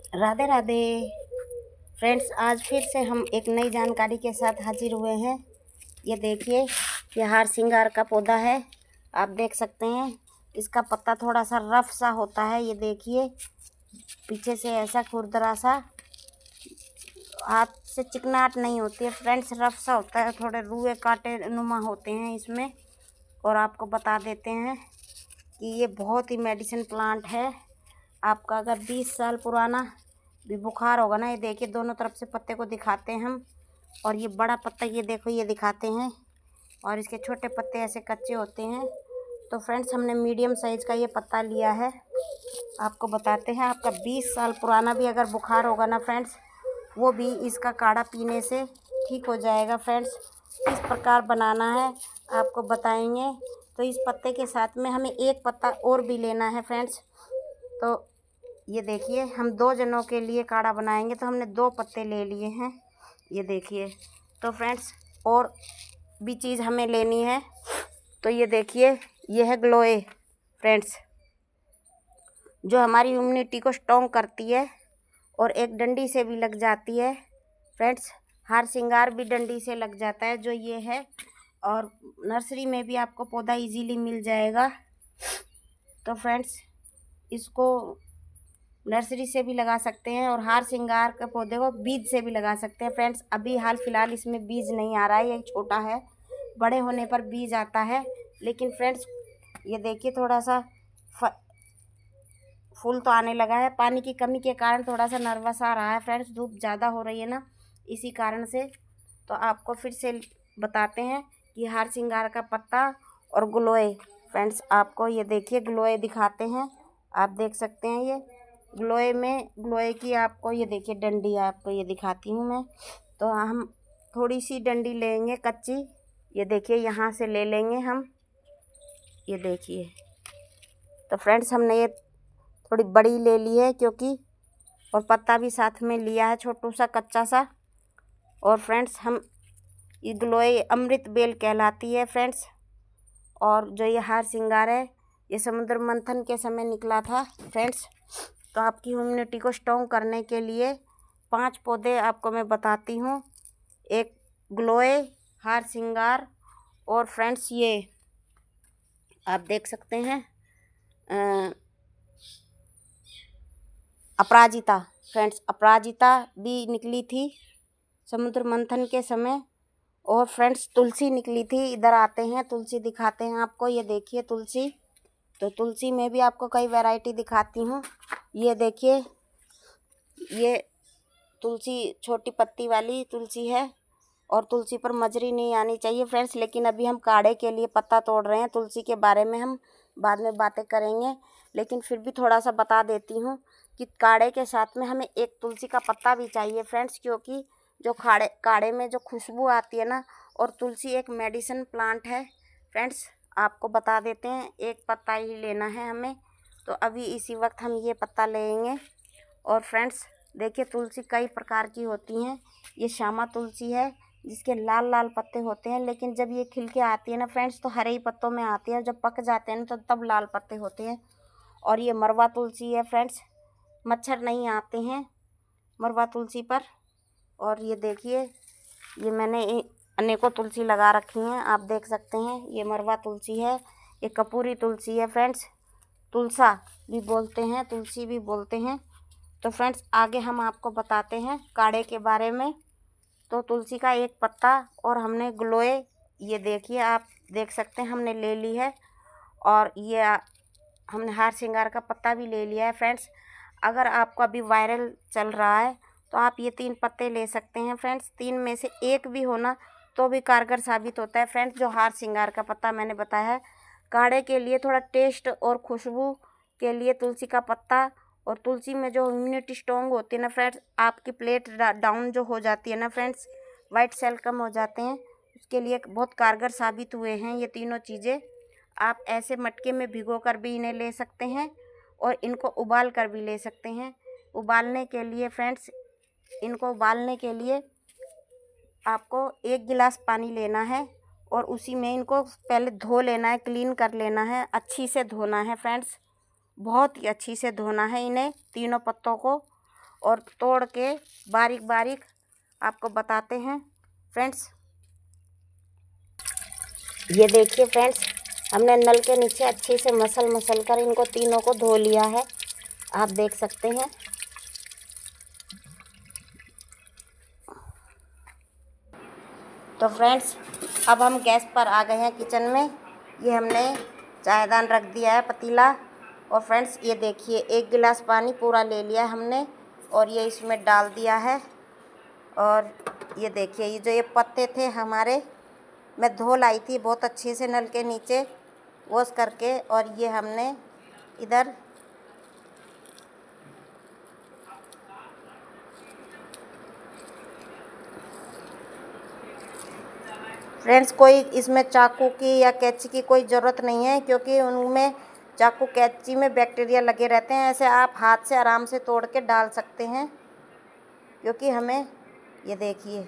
Radhe Radhe friends, आज फिर से हम एक नई जानकारी के साथ हाजिर हुए हैं। ये देखिए, ये हार सिंगार का पौधा है। आप देख सकते हैं, इसका पत्ता थोड़ा सा रफ सा होता है। ये देखिए, पीछे से ऐसा खुरदरा सा, हाथ से चिकनाहट नहीं होती है फ्रेंड्स, रफ सा होता है। थोड़े रुए कांटे नुमा होते हैं इसमें। और आपको बता देते हैं कि ये बहुत ही मेडिसिन प्लांट है। आपका अगर 20 साल पुराना भी बुखार होगा ना, ये देखिए दोनों तरफ से पत्ते को दिखाते हैं हम। और ये बड़ा पत्ता ये देखो, ये दिखाते हैं। और इसके छोटे पत्ते ऐसे कच्चे होते हैं। तो फ्रेंड्स, हमने मीडियम साइज़ का ये पत्ता लिया है। आपको बताते हैं, आपका 20 साल पुराना भी अगर बुखार होगा ना फ्रेंड्स, वो भी इसका काढ़ा पीने से ठीक हो जाएगा फ्रेंड्स। किस प्रकार बनाना है आपको बताएंगे। तो इस पत्ते के साथ में हमें एक पत्ता और भी लेना है फ्रेंड्स। तो ये देखिए, हम 2 जनों के लिए काढ़ा बनाएंगे, तो हमने 2 पत्ते ले लिए हैं। ये देखिए, तो फ्रेंड्स और भी चीज़ हमें लेनी है। तो ये देखिए, ये है ग्लोए फ्रेंड्स, जो हमारी इम्यूनिटी को स्ट्रॉन्ग करती है और एक डंडी से भी लग जाती है फ्रेंड्स। हार सिंगार भी डंडी से लग जाता है, जो ये है। और नर्सरी में भी आपको पौधा इजीली मिल जाएगा। तो फ्रेंड्स, इसको नर्सरी से भी लगा सकते हैं और हार सिंगार के पौधे को बीज से भी लगा सकते हैं फ्रेंड्स। अभी हाल फिलहाल इसमें बीज नहीं आ रहा है, ये छोटा है। बड़े होने पर बीज आता है। लेकिन फ्रेंड्स, ये देखिए, थोड़ा सा फूल तो आने लगा है। पानी की कमी के कारण थोड़ा सा नर्वस आ रहा है फ्रेंड्स, धूप ज़्यादा हो रही है ना, इसी कारण से। तो आपको फिर से बताते हैं कि हार सिंगार का पत्ता और ग्लोए फ्रेंड्स, आपको ये देखिए ग्लोए दिखाते हैं। आप देख सकते हैं, ये ग्लोए की आपको ये देखिए डंडी आपको ये दिखाती हूँ मैं। तो हम थोड़ी सी डंडी लेंगे कच्ची। ये देखिए, यहाँ से ले लेंगे हम। ये देखिए, तो फ्रेंड्स हमने ये थोड़ी बड़ी ले ली है, क्योंकि और पत्ता भी साथ में लिया है छोटू सा कच्चा सा। और फ्रेंड्स, हम ये ग्लोए अमृत बेल कहलाती है फ्रेंड्स। और जो ये हार सिंगार है, ये समुद्र मंथन के समय निकला था फ्रेंड्स। तो आपकी इम्यूनिटी को स्ट्रॉन्ग करने के लिए 5 पौधे आपको मैं बताती हूँ। एक ग्लोए, हार सिंगार, और फ्रेंड्स ये आप देख सकते हैं अपराजिता फ्रेंड्स, अपराजिता भी निकली थी समुद्र मंथन के समय। और फ्रेंड्स, तुलसी निकली थी। इधर आते हैं, तुलसी दिखाते हैं आपको। ये देखिए तुलसी, तो तुलसी में भी आपको कई वैरायटी दिखाती हूँ। ये देखिए, ये तुलसी छोटी पत्ती वाली तुलसी है। और तुलसी पर मजरी नहीं आनी चाहिए फ्रेंड्स। लेकिन अभी हम काढ़े के लिए पत्ता तोड़ रहे हैं। तुलसी के बारे में हम बाद में बातें करेंगे, लेकिन फिर भी थोड़ा सा बता देती हूँ कि काढ़े के साथ में हमें एक तुलसी का पत्ता भी चाहिए फ्रेंड्स, क्योंकि जो काढ़े में जो खुशबू आती है ना, और तुलसी एक मेडिसिन प्लांट है फ्रेंड्स। आपको बता देते हैं, एक पत्ता ही लेना है हमें। तो अभी इसी वक्त हम ये पत्ता लेंगे। और फ्रेंड्स देखिए, तुलसी कई प्रकार की होती हैं। ये श्यामा तुलसी है, जिसके लाल लाल पत्ते होते हैं, लेकिन जब ये खिल के आती है ना फ्रेंड्स, तो हरे ही पत्तों में आती है। जब पक जाते हैं ना, तो तब लाल पत्ते होते हैं। और ये मरवा तुलसी है फ्रेंड्स, मच्छर नहीं आते हैं मरवा तुलसी पर। और ये देखिए, ये मैंने अनेकों तुलसी लगा रखी हैं, आप देख सकते हैं। ये मरवा तुलसी है, ये कपूरी तुलसी है फ्रेंड्स, तुलसा भी बोलते हैं, तुलसी भी बोलते हैं। तो फ्रेंड्स, आगे हम आपको बताते हैं काढ़े के बारे में। तो तुलसी का एक पत्ता और हमने ग्लोए, ये देखिए आप देख सकते हैं, हमने ले ली है। और ये हमने हार सिंगार का पत्ता भी ले लिया है फ्रेंड्स। अगर आपका अभी वायरल चल रहा है, तो आप ये 3 पत्ते ले सकते हैं फ्रेंड्स। 3 में से एक भी होना तो भी कारगर साबित होता है फ्रेंड्स। जो हार सिंगार का पत्ता मैंने बताया है, काढ़े के लिए थोड़ा टेस्ट और खुशबू के लिए तुलसी का पत्ता। और तुलसी में जो इम्यूनिटी स्ट्रॉन्ग होती है ना फ्रेंड्स, आपकी प्लेट डाउन जो हो जाती है ना फ्रेंड्स, वाइट सेल कम हो जाते हैं, उसके लिए बहुत कारगर साबित हुए हैं ये तीनों चीज़ें। आप ऐसे मटके में भिगो कर भी इन्हें ले सकते हैं और इनको उबाल कर भी ले सकते हैं। उबालने के लिए फ्रेंड्स, इनको उबालने के लिए आपको 1 गिलास पानी लेना है और उसी में इनको पहले धो लेना है, क्लीन कर लेना है, अच्छी से धोना है फ्रेंड्स, बहुत ही अच्छी से धोना है इन्हें तीनों पत्तों को। और तोड़ के बारीक बारीक आपको बताते हैं फ्रेंड्स। ये देखिए फ्रेंड्स, हमने नल के नीचे अच्छे से मसल कर इनको तीनों को धो लिया है, आप देख सकते हैं। तो फ्रेंड्स, अब हम गैस पर आ गए हैं किचन में। ये हमने चायदान रख दिया है, पतीला। और फ्रेंड्स ये देखिए 1 गिलास पानी पूरा ले लिया है हमने और ये इसमें डाल दिया है। और ये देखिए ये जो ये पत्ते थे हमारे, मैं धो लाई थी बहुत अच्छे से नल के नीचे वॉश करके, और ये हमने इधर फ्रेंड्स कोई इसमें चाकू की या कैंची की कोई ज़रूरत नहीं है, क्योंकि उनमें चाकू कैंची में बैक्टीरिया लगे रहते हैं। ऐसे आप हाथ से आराम से तोड़ के डाल सकते हैं, क्योंकि हमें ये देखिए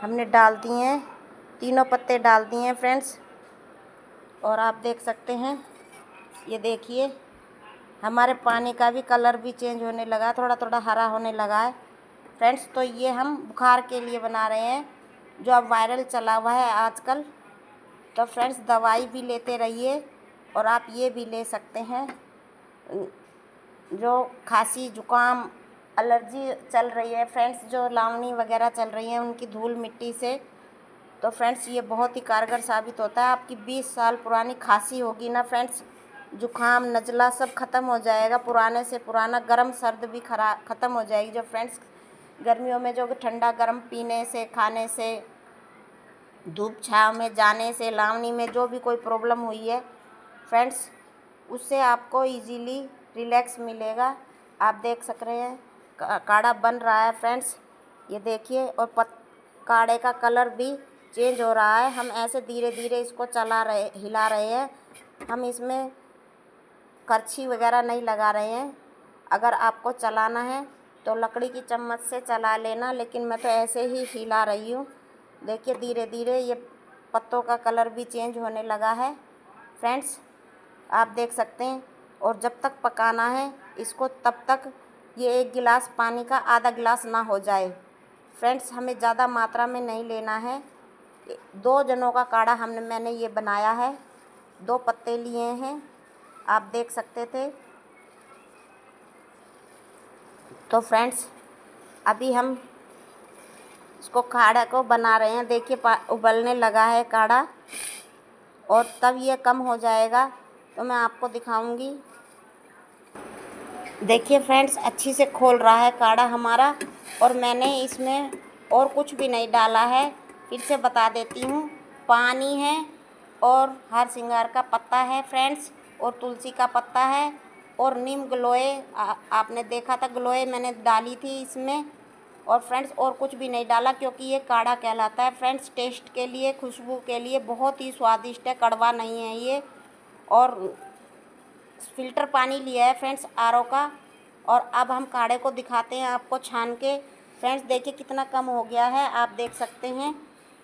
हमने डाल दिए हैं, तीनों पत्ते डाल दिए हैं फ्रेंड्स। और आप देख सकते हैं, ये देखिए हमारे पानी का भी कलर भी चेंज होने लगा, थोड़ा थोड़ा हरा होने लगा है फ्रेंड्स। तो ये हम बुखार के लिए बना रहे हैं, जो अब वायरल चला हुआ है आजकल। तो फ्रेंड्स दवाई भी लेते रहिए, और आप ये भी ले सकते हैं, जो खांसी जुकाम एलर्जी चल रही है फ्रेंड्स, जो लावनी वगैरह चल रही है उनकी धूल मिट्टी से। तो फ्रेंड्स ये बहुत ही कारगर साबित होता है। आपकी 20 साल पुरानी खांसी होगी ना फ्रेंड्स, जुकाम नज़ला सब ख़त्म हो जाएगा, पुराने से पुराना गर्म सर्द भी ख़त्म हो जाएगी। जो फ्रेंड्स गर्मियों में जो ठंडा गर्म पीने से, खाने से, धूप छाँव में जाने से, लावनी में जो भी कोई प्रॉब्लम हुई है फ्रेंड्स, उससे आपको इजीली रिलैक्स मिलेगा। आप देख सक रहे हैं काढ़ा बन रहा है फ्रेंड्स, ये देखिए। और काढ़े का कलर भी चेंज हो रहा है। हम ऐसे धीरे धीरे इसको हिला रहे हैं, हम इसमें करछी वगैरह नहीं लगा रहे हैं। अगर आपको चलाना है तो लकड़ी की चम्मच से चला लेना, लेकिन मैं तो ऐसे ही हिला रही हूँ। देखिए धीरे धीरे ये पत्तों का कलर भी चेंज होने लगा है फ्रेंड्स, आप देख सकते हैं। और जब तक पकाना है इसको, तब तक ये 1 गिलास पानी का आधा गिलास ना हो जाए फ्रेंड्स। हमें ज़्यादा मात्रा में नहीं लेना है। 2 जनों का काढ़ा मैंने ये बनाया है, 2 पत्ते लिए हैं, आप देख सकते थे। तो फ्रेंड्स अभी हम इसको काढ़ा को बना रहे हैं। देखिए उबलने लगा है काढ़ा, और तब ये कम हो जाएगा तो मैं आपको दिखाऊंगी। देखिए फ्रेंड्स अच्छी से खोल रहा है काढ़ा हमारा, और मैंने इसमें और कुछ भी नहीं डाला है। फिर से बता देती हूँ, पानी है और हार सिंगार का पत्ता है फ्रेंड्स, और तुलसी का पत्ता है, और नीम गलोए आपने देखा था, गलोए मैंने डाली थी इसमें। और फ्रेंड्स और कुछ भी नहीं डाला, क्योंकि ये काढ़ा कहलाता है फ्रेंड्स। टेस्ट के लिए, खुशबू के लिए बहुत ही स्वादिष्ट है, कड़वा नहीं है ये। और फ़िल्टर पानी लिया है फ्रेंड्स आरओ का। और अब हम काढ़े को दिखाते हैं आपको छान के। फ्रेंड्स देखिए कितना कम हो गया है, आप देख सकते हैं।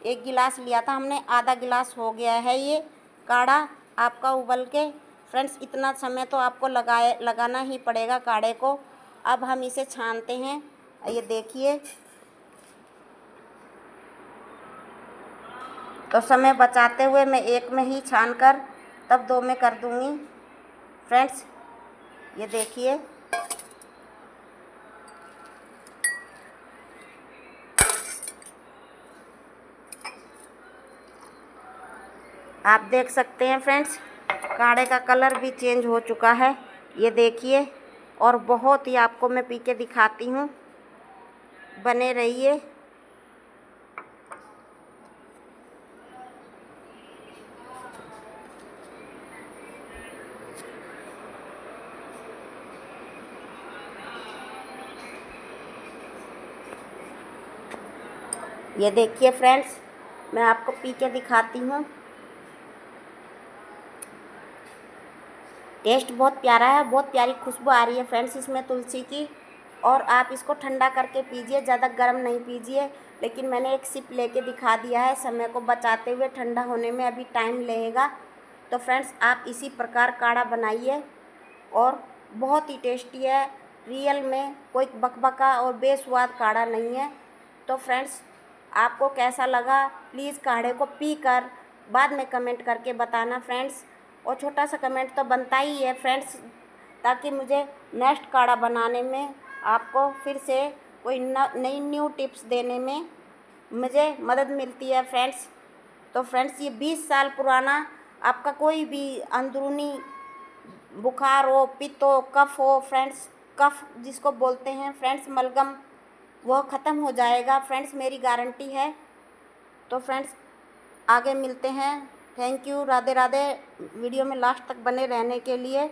1 गिलास लिया था हमने, आधा गिलास हो गया है ये काढ़ा आपका उबल के। फ्रेंड्स इतना समय तो आपको लगाना ही पड़ेगा काढ़े को। अब हम इसे छानते हैं, ये देखिए। तो समय बचाते हुए मैं 1 में ही छान कर तब 2 में कर दूँगी फ्रेंड्स, ये देखिए। आप देख सकते हैं फ्रेंड्स काढ़े का कलर भी चेंज हो चुका है, ये देखिए। और बहुत ही आपको मैं पी के दिखाती हूँ, बने रहिए। ये देखिए फ्रेंड्स मैं आपको पी के दिखाती हूँ। टेस्ट बहुत प्यारा है, बहुत प्यारी खुशबू आ रही है फ्रेंड्स इसमें तुलसी की। और आप इसको ठंडा करके पीजिए, ज़्यादा गर्म नहीं पीजिए। लेकिन मैंने एक सिप लेके दिखा दिया है, समय को बचाते हुए। ठंडा होने में अभी टाइम लगेगा। तो फ्रेंड्स आप इसी प्रकार काढ़ा बनाइए, और बहुत ही टेस्टी है। रियल में कोई बकबका और बेस्वाद काढ़ा नहीं है। तो फ्रेंड्स, आपको कैसा लगा प्लीज़ काढ़े को पी कर बाद में कमेंट करके बताना फ्रेंड्स। और छोटा सा कमेंट तो बनता ही है फ्रेंड्स, ताकि मुझे नेक्स्ट काढ़ा बनाने में आपको फिर से कोई नई न्यू टिप्स देने में मुझे मदद मिलती है फ्रेंड्स। तो फ्रेंड्स, ये 20 साल पुराना आपका कोई भी अंदरूनी बुखार हो, पित्त हो, कफ हो फ्रेंड्स, कफ जिसको बोलते हैं फ्रेंड्स मलगम, वह ख़त्म हो जाएगा फ्रेंड्स, मेरी गारंटी है। तो फ्रेंड्स, आगे मिलते हैं। Thank you, Radhe Radhe. Video में लास्ट तक बने रहने के लिए।